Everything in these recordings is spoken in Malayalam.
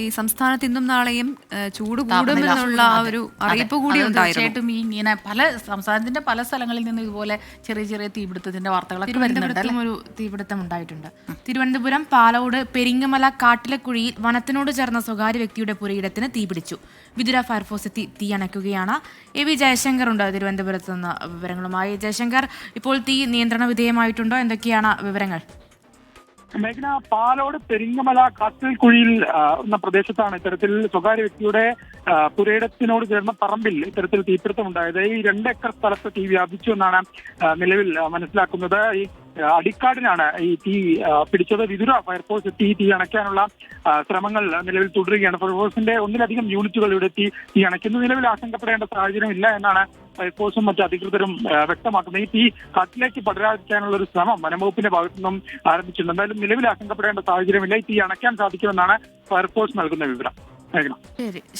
ഈ സംസ്ഥാനത്ത് ഇന്നും നാളെയും ചൂട് കൂടുമെന്നുള്ള ആ ഒരു അറിയിപ്പ് കൂടി ഉണ്ടായിരുന്നു. തീർച്ചയായിട്ടും ഇങ്ങനെ സംസ്ഥാനത്തിന്റെ പല സ്ഥലങ്ങളിൽ നിന്ന് ഇതുപോലെ ചെറിയ ചെറിയ തീപിടുത്തത്തിന്റെ വാർത്തകളൊക്കെ തിരുവനന്തപുരത്തും ഒരു തീപിടുത്തം ഉണ്ടായിട്ടുണ്ട്. തിരുവനന്തപുരം പാലോട് പെരിങ്ങമല കാട്ടിലക്കുഴിയിൽ വനത്തിനോട് ചേർന്ന സ്വകാര്യ വ്യക്തിയുടെ പുരയിടത്തിന് തീപിടിച്ചു. വിതുര ഫയർഫോഴ്സ് എത്തി തീ അണയ്ക്കുകയാണ്. എ വി ജയശങ്കർ ഉണ്ട് തിരുവനന്തപുരത്ത് നിന്ന് വിവരങ്ങളുമായി. ജയശങ്കർ, ഇപ്പോൾ തീ നിയന്ത്രണ വിധേയമായിട്ടുണ്ടോ? എന്തൊക്കെയാണ് വിവരങ്ങൾ? മേഘന, പാലോട് പെരിങ്ങമല കാട്ടിൽക്കുഴിയിൽ എന്ന പ്രദേശത്താണ് ഇത്തരത്തിൽ സ്വകാര്യ വ്യക്തിയുടെ പുരയിടത്തിനോട് ചേർന്ന പറമ്പിൽ ഇത്തരത്തിൽ തീപിടുത്തമുണ്ടായത്. ഈ 2 ഏക്കർ സ്ഥലത്ത് തീ വ്യാപിച്ചു എന്നാണ് നിലവിൽ മനസ്സിലാക്കുന്നത്. ഈ അടിക്കാടിനാണ് ഈ തീ പിടിച്ചത്. വിതുര ഫയർഫോഴ്സ് എത്തി തീ അണയ്ക്കാനുള്ള ശ്രമങ്ങൾ നിലവിൽ തുടരുകയാണ്. ഫയർഫോഴ്സിന്റെ ഒന്നിലധികം യൂണിറ്റുകൾ ഇവിടെ എത്തി തീ അണയ്ക്കുന്നു. നിലവിൽ ആശങ്കപ്പെടേണ്ട സാഹചര്യം ഇല്ല എന്നാണ് ഫയർഫോഴ്സും മറ്റ് അധികൃതരും വ്യക്തമാക്കുന്നത്. ഈ തീ കാട്ടിലേക്ക് പടരാതിരിക്കാനുള്ള ഒരു ശ്രമം വനംവകുപ്പിന്റെ ഭാഗത്തു നിന്നും ആരംഭിച്ചിട്ടുണ്ട്. എന്തായാലും നിലവിൽ ആശങ്കപ്പെടേണ്ട സാഹചര്യമില്ല. ഈ തീ അണയ്ക്കാൻ സാധിക്കുമെന്നാണ് ഫയർഫോഴ്സ് നൽകുന്ന വിവരം.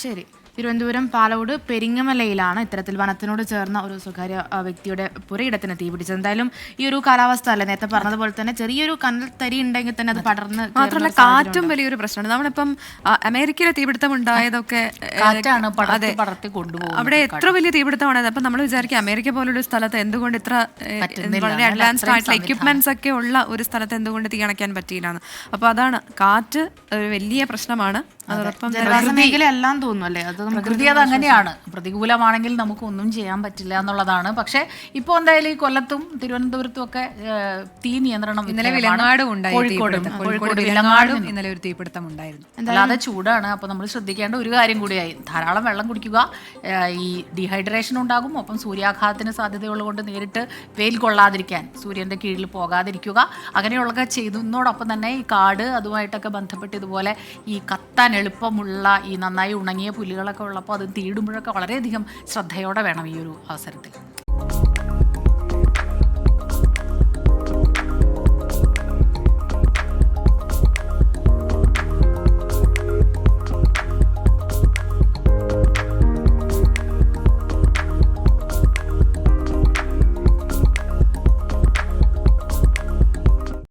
ശരി. തിരുവനന്തപുരം പാലോട് പെരിങ്ങമലയിലാണ് ഇത്തരത്തിൽ വനത്തിനോട് ചേർന്ന ഒരു സ്വകാര്യ വ്യക്തിയുടെ പുരയിടത്തിന് തീപിടിച്ചത്. എന്തായാലും ഈ ഒരു കാലാവസ്ഥ അല്ല, നേരത്തെ പറഞ്ഞതുപോലെ തന്നെ ചെറിയൊരു കനൽത്തരി ഉണ്ടെങ്കിൽ തന്നെ അത് പടർന്ന്, മാത്രമല്ല കാറ്റും വലിയൊരു പ്രശ്നമാണ്. നമ്മളിപ്പം അമേരിക്കയിലെ തീപിടുത്തം ഉണ്ടായതൊക്കെ അവിടെ എത്ര വലിയ തീപിടുത്തമാണ്. അപ്പം നമ്മൾ വിചാരിക്കും അമേരിക്ക പോലൊരു സ്ഥലത്ത് എന്തുകൊണ്ട് ഇത്ര വളരെ അഡ്വാൻസ്ഡ് ആയിട്ടുള്ള എക്യുപ്മെന്റ്സ് ഒക്കെ ഉള്ള ഒരു സ്ഥലത്ത് എന്തുകൊണ്ട് തീ അണയ്ക്കാൻ പറ്റിയില്ലാന്ന്. അപ്പൊ അതാണ്, കാറ്റ് ഒരു വലിയ പ്രശ്നമാണ്. അതോടൊപ്പം മേഖലയെല്ലാം തോന്നുന്നു അല്ലേ, പ്രകൃതി അത് അങ്ങനെയാണ്. പ്രതികൂലമാണെങ്കിൽ നമുക്ക് ഒന്നും ചെയ്യാൻ പറ്റില്ല എന്നുള്ളതാണ്. പക്ഷെ ഇപ്പോൾ എന്തായാലും ഈ കൊല്ലത്തും തിരുവനന്തപുരത്തും ഒക്കെ തീ നിയന്ത്രണം ഇന്നലെ വിലങ്ങാടും കോഴിക്കോട് ഇന്നലെ ഒരു തീപിടുത്തം ഉണ്ടായിരുന്നു. അല്ലാതെ ചൂടാണ്. അപ്പോൾ നമ്മൾ ശ്രദ്ധിക്കേണ്ട ഒരു കാര്യം കൂടിയായി, ധാരാളം വെള്ളം കുടിക്കുക. ഈ ഡീഹൈഡ്രേഷൻ ഉണ്ടാകും. ഒപ്പം സൂര്യാഘാതത്തിന് സാധ്യതയുള്ളതുകൊണ്ട് നേരിട്ട് വെയിൽ കൊള്ളാതിരിക്കാൻ, സൂര്യന്റെ കീഴിൽ പോകാതിരിക്കുക, അങ്ങനെയുള്ളതൊക്കെ ചെയ്യുന്നതോടൊപ്പം തന്നെ ഈ കാട് അതുമായിട്ടൊക്കെ ബന്ധപ്പെട്ട് ഇതുപോലെ ഈ കത്താൻ എളുപ്പമുള്ള ഈ നന്നായി ഉണങ്ങിയ പുല്ലുകളൊക്കെ ഉള്ളപ്പോൾ അത് തീടുമ്പോഴൊക്കെ വളരെയധികം ശ്രദ്ധയോടെ വേണം ഈ ഒരു അവസരത്തിൽ.